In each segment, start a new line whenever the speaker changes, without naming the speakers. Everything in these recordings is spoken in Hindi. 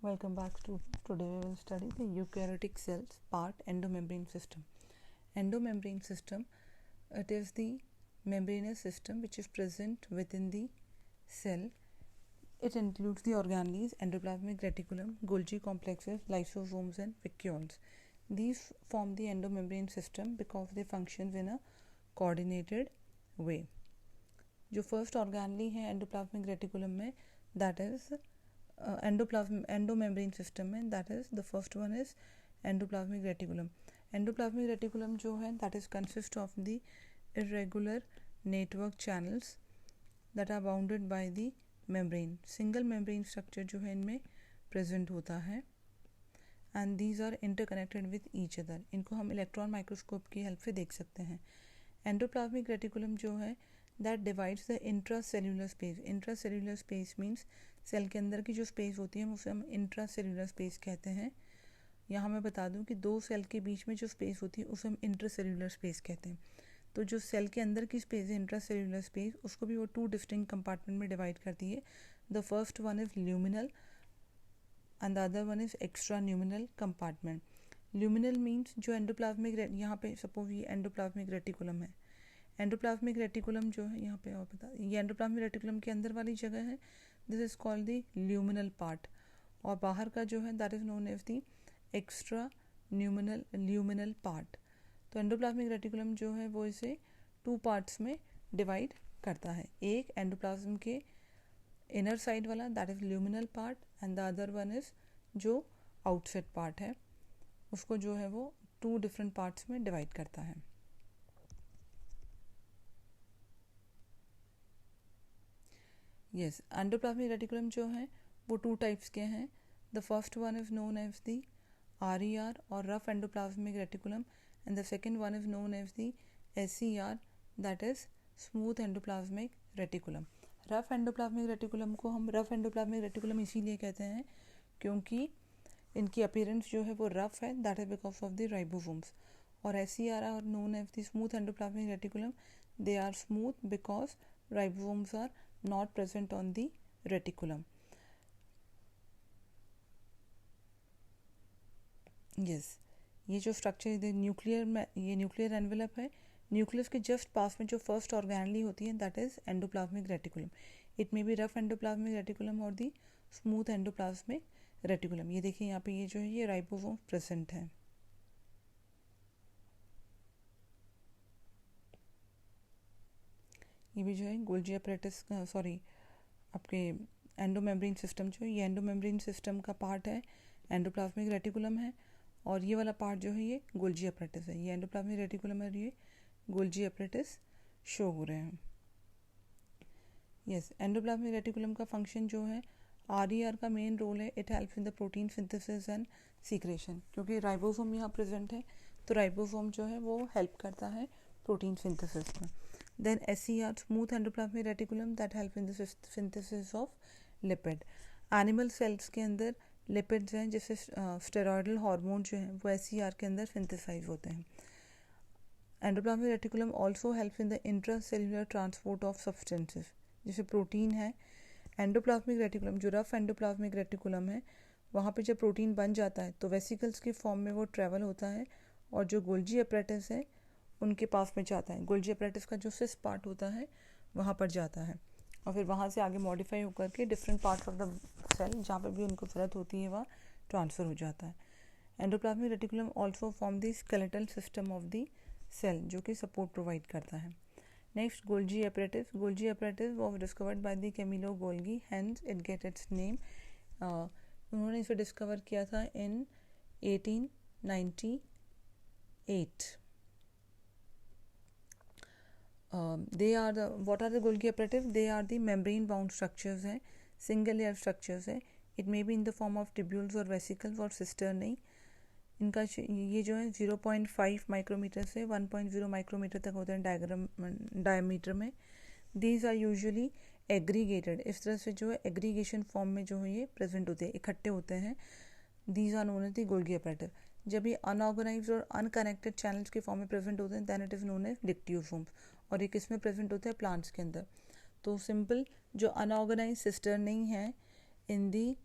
Welcome back to today we will study the eukaryotic cells part endomembrane system. Endomembrane system, it is the membranous system which is present within the cell. It includes the organelles, endoplasmic reticulum, Golgi complexes, lysosomes and vacuoles. These form the endomembrane system because they function in a coordinated way. जो फर्स्ट ऑर्गेनली है एंडोप्लाज्मिक रेटिकुलम में, दैट इज एंडोमेम्ब्रेन सिस्टम में, that is the first one is endoplasmic reticulum. Endoplasmic reticulum जो है that is consist of the irregular network channels that are bounded by the membrane. Single membrane structure जो है इनमें प्रेजेंट होता है and these are interconnected with each other. इनको हम इलेक्ट्रॉन माइक्रोस्कोप की हेल्प से देख सकते हैं. एंडोप्लाज्मिक रेटिकुलम जो है that divides the intracellular space. Intracellular space means cell के अंदर की जो स्पेस होती है उसे हम इंट्रासेल्यूलर स्पेस कहते हैं. यहाँ मैं बता दूँ कि दो सेल के बीच में जो स्पेस होती है उसे हम इंट्रासेल्यूलर स्पेस कहते हैं. तो जो सेल के अंदर की स्पेस है इंट्रासेल्यूलर स्पेस, उसको भी वो टू डिस्टिंक्ट कंपार्टमेंट में डिवाइड करती है. The first one is luminal and the other one is extra luminal compartment. Luminal means जो एंडोप्लाज्मिक, यहाँ पे सपोज ये एंडोप्लाज्मिक रेटिकुलम है. एंडोप्लाज्मिक रेटिकुलम जो है यहाँ पे और बता, ये एंडोप्लाज्मिक रेटिकुलम के अंदर वाली जगह है, this is called the luminal part. और बाहर का जो है that is known as the extra luminal part. तो एंडोप्लाज्मिक रेटिकुलम जो है वो इसे टू पार्ट्स में डिवाइड करता है. एक एंडोप्लाज्म के इनर साइड वाला that is luminal part and the other one is जो आउटसाइड पार्ट है, उसको जो है वो टू डिफरेंट पार्ट्स में डिवाइड करता है. यस, एंडोप्लाज्मिक रेटिकुलम जो है वो टू टाइप्स के हैं. The first one is known as the RER और rough endoplasmic reticulum and the second one is known as the SER that is smooth endoplasmic reticulum. Rough endoplasmic reticulum को हम रफ एंडोप्लाज्मिक रेटिकुलम इसीलिए कहते हैं क्योंकि इनकी अपीयरेंस जो है वो रफ है, that is because of the ribosomes. और SER are known as the smooth endoplasmic reticulum, they are smooth because ribosomes are not present on the reticulum. yes, ये जो स्ट्रक्चर ये न्यूक्लियर में, ये न्यूक्लियर एनवेलप है. न्यूक्लियस के जस्ट पास में जो फर्स्ट ऑर्गेनली होती है that is endoplasmic reticulum. It may be rough endoplasmic reticulum और दी स्मूथ एंडोप्लाज्मिक रेटिकुलम. ये देखिए यहाँ पे ये जो है ये राइबोसोम प्रेजेंट है. ये भी जो है गोल्जी अपरेटस, सॉरी आपके एंडोमेम्ब्रेन सिस्टम जो है ये एंडोमेम्ब्रेन सिस्टम का पार्ट है, एंडोप्लाज्मिक रेटिकुलम है. और ये वाला पार्ट जो है ये गोल्जी अपरेटस है. ये एंडोप्लाज्मिक रेटिकुलम और ये गोल्जी अपरेटस शो हो रहे हैं. यस, एंडोप्लाज्मिक रेटिकुलम का फंक्शन जो है RER का मेन रोल है. It helps in the protein synthesis and secretion. क्योंकि राइबोसोम यहाँ प्रेजेंट है तो राइबोसोम जो है वो हेल्प करता है प्रोटीन सिंथेसिस में. Then SER, smooth endoplasmic reticulum, that help in the synthesis of lipid. Animal cells के अंदर lipids हैं जैसे steroidal hormone जो हैं वो SER के अंदर synthesize होते हैं. Endoplasmic reticulum also helps in the intracellular transport of substances. जैसे प्रोटीन है, एंडोप्लाज्मिक रेटिकुलम जो रफ एंडोप्लाज्मिक रेटिकुलम है वहाँ पे जब प्रोटीन बन जाता है तो वेसिकल्स की फॉर्म में वो ट्रेवल होता है और जो गोल्जी अपरेटस है उनके पास में जाता है. गोल्जी अपरेटस का जो सिस पार्ट होता है वहाँ पर जाता है और फिर वहाँ से आगे मॉडिफाई होकर के different parts of the cell जहाँ पर भी उनको ज़रूरत होती है वहाँ ट्रांसफ़र हो जाता है. Endoplasmic reticulum also form the skeletal system of the cell जो कि सपोर्ट प्रोवाइड करता है. Next, Golgi apparatus. Golgi apparatus was discovered by the Camillo Golgi, hence it get its name. उन्होंने इसे डिस्कवर किया था इन 1898. They are the, what are the Golgi apparatus? They are the membrane bound structures हैं, single layer structures है. It may be in the form of tubules or vesicles or cisternae. इनका ये जो है 0.5 माइक्रोमीटर से 1.0 माइक्रोमीटर तक होते हैं डायमीटर में. These are usually aggregated. इस तरह से जो है एग्रीगेशन फॉर्म में जो है ये प्रेजेंट होते हैं, इकट्ठे होते हैं. These are known as the Golgi apparatus. जब ये अनऑर्गेनाइज्ड और अनकनेक्टेड चैनल्स के फॉर्म में प्रेजेंट होते हैं then it is known as dictyosomes. और ये किस में प्रेजेंट होते हैं? प्लांट्स के अंदर. तो सिंपल जो अनऑर्गेनाइज सिस्टर नहीं है in the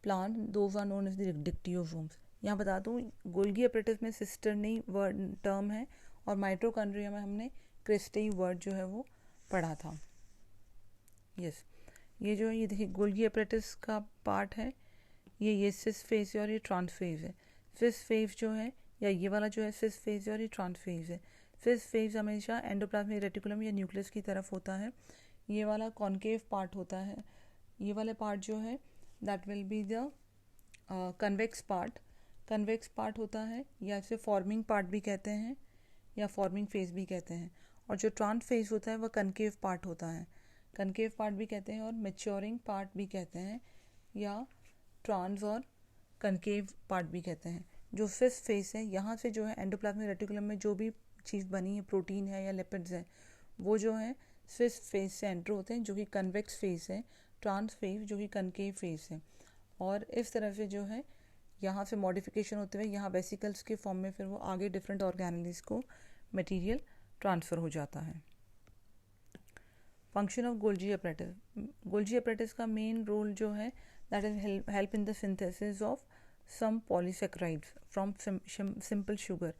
plant, those are known as the dictyosomes. यहाँ बता दूँ, गोल्गी अपरेटस में सिस्टर्नी वर्ड टर्म है और माइटोकॉन्ड्रिया में हमने क्रिस्टी वर्ड जो है वो पढ़ा था। यस, ये जो है ये देखिए गोल्गी अपरेटस का पार्ट है, ये सिस फेज है और ये ट्रांस फेज है। सिस फेज जो है या ये वाला जो है सिस फेज है और ये ट्रांस फेज है। सिस फेज हमेशा एंडोप्लाज्मिक रेटिकुलम या न्यूक्लियस की तरफ होता है। ये वाला कॉन्केव पार्ट होता है। ये वाला पार्ट जो है that will be the convex part. Convex part होता है या इसे फॉर्मिंग पार्ट भी कहते हैं या फॉर्मिंग फेज भी कहते हैं। और जो ट्रांस फेज होता है वह कनकेव पार्ट होता है। कनकेव पार्ट भी कहते हैं और मैच्योरिंग पार्ट भी कहते हैं या ट्रांस और कनकेव पार्ट भी कहते हैं। जो सिस फेज है, यहाँ से जो है एंडोप्लाज्मिक रेटिकुलम में जो भी चीज़ बनी है, प्रोटीन है या लिपिड्स है, वो जो है सिस फेज से एंटर होते हैं, जो कि कन्वेक्स फेज है। ट्रांस फेज जो कि कनकेव फेज है। और इस तरह से जो है यहाँ से मॉडिफिकेशन होते हुए यहाँ वेसिकल्स के फॉर्म में फिर वो आगे डिफरेंट ऑर्गेनेल्स को मटेरियल ट्रांसफ़र हो जाता है। Function of Golgi apparatus. Golgi apparatus का मेन रोल जो है that is help in the synthesis of some polysaccharides from simple sugar.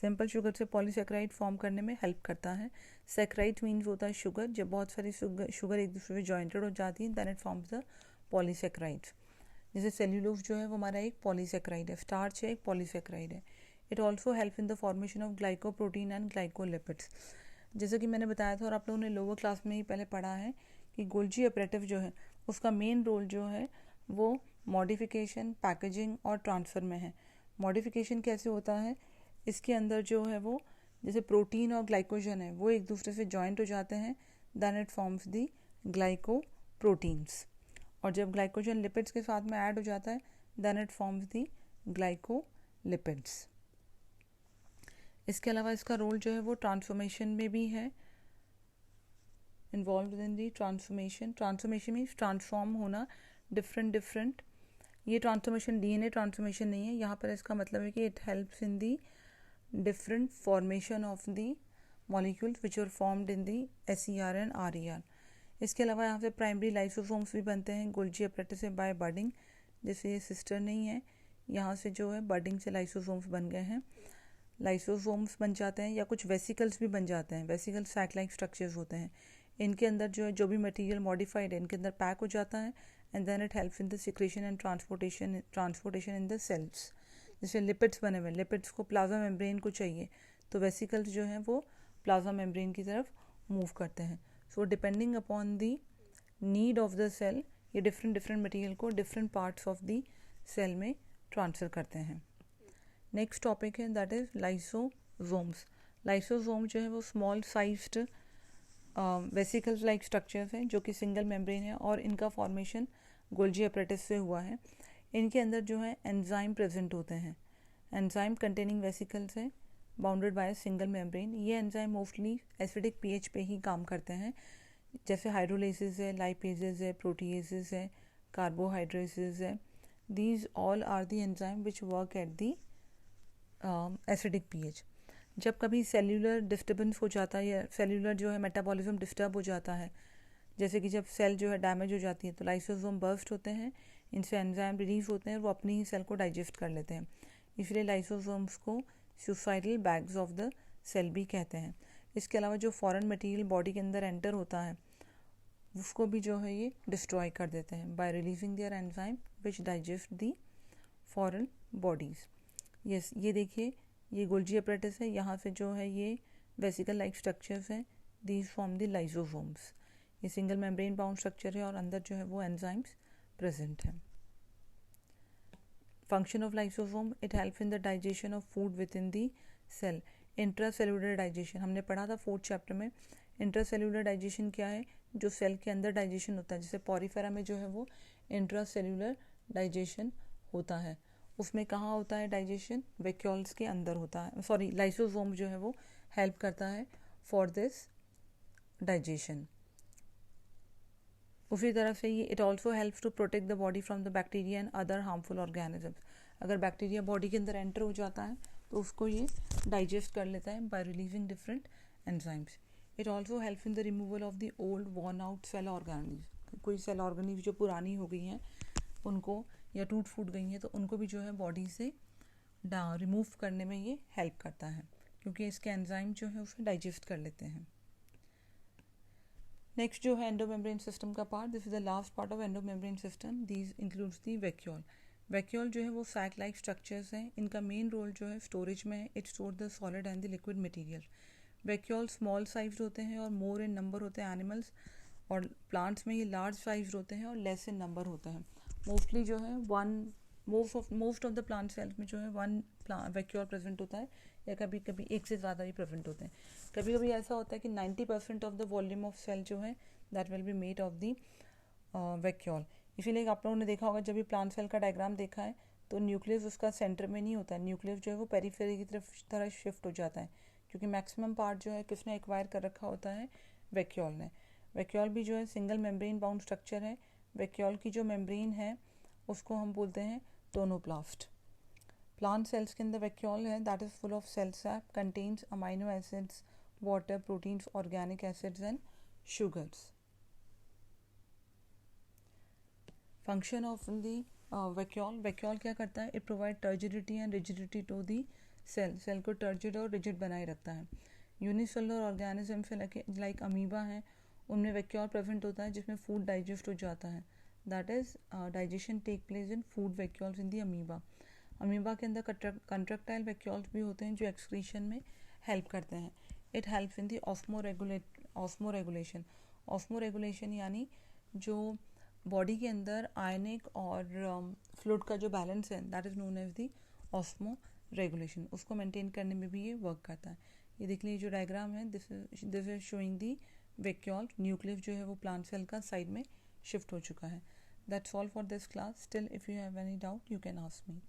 Simple sugar से पॉलीसेक्राइड फॉर्म करने में हेल्प करता है। सेक्राइड मीन्स होता है शुगर। जब बहुत सारी शुगर एक दूसरे में जॉइंटेड हो जाती है then it forms the polysaccharides. जैसे सेल्यूलोज जो है वो हमारा एक पॉलीसेक्राइड है, स्टार्च है एक पॉलीसेक्राइड है। It also help in the formation of glycoprotein and glycolipids. जैसे कि मैंने बताया था और आप लोगों ने लोअर क्लास में ही पहले पढ़ा है कि गोल्जी अपरेटिव जो है उसका मेन रोल जो है वो मॉडिफिकेशन, पैकेजिंग और ट्रांसफ़र में है। मॉडिफिकेशन कैसे होता है, इसके अंदर जो है वो जैसे प्रोटीन और ग्लाइकोजन है वो एक दूसरे से जॉइंट हो जाते हैं, then it forms the glycoproteins. और जब ग्लाइकोजन लिपिड्स के साथ में ऐड हो जाता है then it forms the glycolipids. इसके अलावा इसका रोल जो है वो ट्रांसफॉर्मेशन में भी है, involve in the transformation. Transformation means transform होना, डिफरेंट। ये ट्रांसफॉर्मेशन डीएनए ट्रांसफॉर्मेशन नहीं है, यहाँ पर इसका मतलब है कि it helps in the different formation of the molecules which are formed in the SER and RER। इसके अलावा यहाँ से प्राइमरी लाइसोसोम्स भी बनते हैं गोल्जी अपरेटिस से बाय बडिंग। जैसे ये सिस्टर नहीं है, यहाँ से जो है बडिंग से लाइसोसोम्स बन गए हैं, लाइसोसोम्स बन जाते हैं या कुछ वेसिकल्स भी बन जाते हैं। वेसिकल्स सैक लाइक स्ट्रक्चर्स होते हैं। इनके अंदर जो है जो भी मटेरियल मॉडिफाइड है इनके अंदर पैक हो जाता है and then it helps in the secretion and transportation in the cells. जैसे लिपिड्स बने हुए, लिपिड्स को प्लाज्मा मेम्ब्रेन को चाहिए तो वेसिकल्स जो हैं वो प्लाज्मा मेम्ब्रेन की तरफ मूव करते हैं। So depending upon the need of the cell ये डिफरेंट मटेरियल को different parts of the cell में ट्रांसफ़र करते हैं। नेक्स्ट टॉपिक है दैट इज़ लाइसोसोम्स। लाइसोसोम जो है वो small sized vesicles like structures हैं जो कि सिंगल मेम्ब्रेन है और इनका फॉर्मेशन गोल्जी अपरेटिस से हुआ है। इनके अंदर जो है एंजाइम प्रेजेंट होते हैं। एंजाइम कंटेनिंग वेसिकल्स है बाउंडेड बाय सिंगल मेम्ब्रेन। ये एंजाइम मोस्टली एसिडिक pH पे ही काम करते हैं, जैसे हाइड्रोलाइसिस है, लाइपेजेस है, प्रोटीएसेस है, कार्बोहाइड्रेसेस है। These all are the enzyme which work at the acidic pH। जब कभी सेल्यूलर डिस्टर्बेंस हो जाता है या सेल्यूलर जो है मेटाबॉलिज्म डिस्टर्ब हो जाता है, जैसे कि जब सेल जो है डैमेज हो जाती है तो लाइसोसोम बर्स्ट होते हैं, इनसे एंजाइम रिलीज होते हैं, वो अपनी ही सेल को डाइजेस्ट कर लेते हैं। इसलिए लाइसोसोम्स को suicidal bags of the cell भी कहते हैं। इसके अलावा जो फॉरेन मटेरियल बॉडी के अंदर एंटर होता है उसको भी जो है ये डिस्ट्रॉय कर देते हैं by releasing their enzyme which digest the foreign bodies. Yes, ये देखिए ये गोल्जी अपरेटिस है, यहाँ से जो है ये वेसिकल लाइक स्ट्रक्चर्स हैं, दीज फॉर्म द लाइसोसोम्स। ये सिंगल मेम्ब्रेन बाउंड स्ट्रक्चर है और अंदर जो है वो एंजाइम्स प्रेजेंट हैं। Function of lysosome, it help in the digestion of food within the cell. Intracellular digestion हमने पढ़ा था 4th चैप्टर में। इंट्रासेल्यूलर डाइजेशन क्या है, जो सेल के अंदर डाइजेशन होता है, जैसे पॉरीफेरा में जो है वो इंट्रासेल्यूलर डाइजेशन होता है। उसमें कहाँ होता है डाइजेशन, वैक्यूल्स के अंदर होता है। सॉरी, लाइसोसोम जो है वो हेल्प करता है फॉर दिस डाइजेशन। उसी तरह से ये it also helps to protect the body from the bacteria and other harmful organisms. अगर बैक्टीरिया बॉडी के अंदर एंटर हो जाता है तो उसको ये डाइजेस्ट कर लेता है by releasing different enzymes. It also helps in the removal of the old worn out cell organelles. कोई सेल ऑर्गेनिज जो पुरानी हो गई हैं उनको या टूट फूट गई हैं तो उनको भी जो है बॉडी से रिमूव करने में ये हेल्प करता है, क्योंकि इसके एंजाइम जो है उसे डाइजेस्ट कर लेते हैं। नेक्स्ट जो है एंडोमेम्ब्रेन सिस्टम का part, this is the last part of endomembrane system, this includes the vacuole. Vacuole जो है वो सैक लाइक स्ट्रक्चर्स हैं, इनका मेन रोल जो है स्टोरेज में है, it store the solid and the liquid material. Vacuole small size होते हैं और मोर इन नंबर होते हैं एनिमल्स, और प्लांट्स में ये लार्ज साइज होते हैं और लेस इन नंबर होते हैं। मोस्टली जो है most of the plant cells में जो है वन वैक्यूल प्रेजेंट होता है, या कभी कभी एक से ज़्यादा भी प्रेजेंट होते हैं। कभी कभी ऐसा होता है कि 90% of the volume of cell जो है that will be made of the vacuole. इसीलिए आप लोगों ने देखा होगा, जब भी प्लांट सेल का डायग्राम देखा है तो न्यूक्लियस उसका सेंटर में नहीं होता है, न्यूक्लियस जो है वो पेरीफेरी की तरफ शिफ्ट हो जाता है, क्योंकि मैक्सिमम पार्ट जो है किसने एक्वायर कर रखा होता है, वैक्यूल ने। वैक्यूल भी जो है सिंगल मेम्ब्रेन बाउंड स्ट्रक्चर है। वैक्यूल की जो मेम्ब्रेन है उसको हम बोलते हैं टोनोप्लास्ट। प्लांट सेल्स के अंदर वैक्यूल है that is full of cell sap, contains amino acids, water, proteins, organic acids and sugars. Function of the vacuole क्या करता है, it provide turgidity and rigidity to the cell को टर्जिड और रिजिड बनाए रखता है। यूनिसेलुलर ऑर्गेनिज्म से लाइक अमीबा है, उनमें वैक्यूल प्रेजेंट होता है जिसमें फूड डाइजेस्ट हो जाता है, that is digestion take place in food vacuoles in the amoeba. Amoeba के अंदर कंट्रक्टाइल वैक्यूल्स भी होते हैं जो एक्सक्रीशन में हेल्प करते हैं। It helps in the osmoregulation. Osmoregulation यानी जो बॉडी के अंदर आयनिक और फ्लूइड का जो बैलेंस है that is known as the osmoregulation, उसको मेंटेन करने में भी ये वर्क करता है। ये देख लीजिए जो डायग्राम है, this is showing the vacuole. Nucleus जो है वो प्लांट सेल का साइड में शिफ्ट हो चुका है। That's all for this class. Still if you have any doubt you can ask me.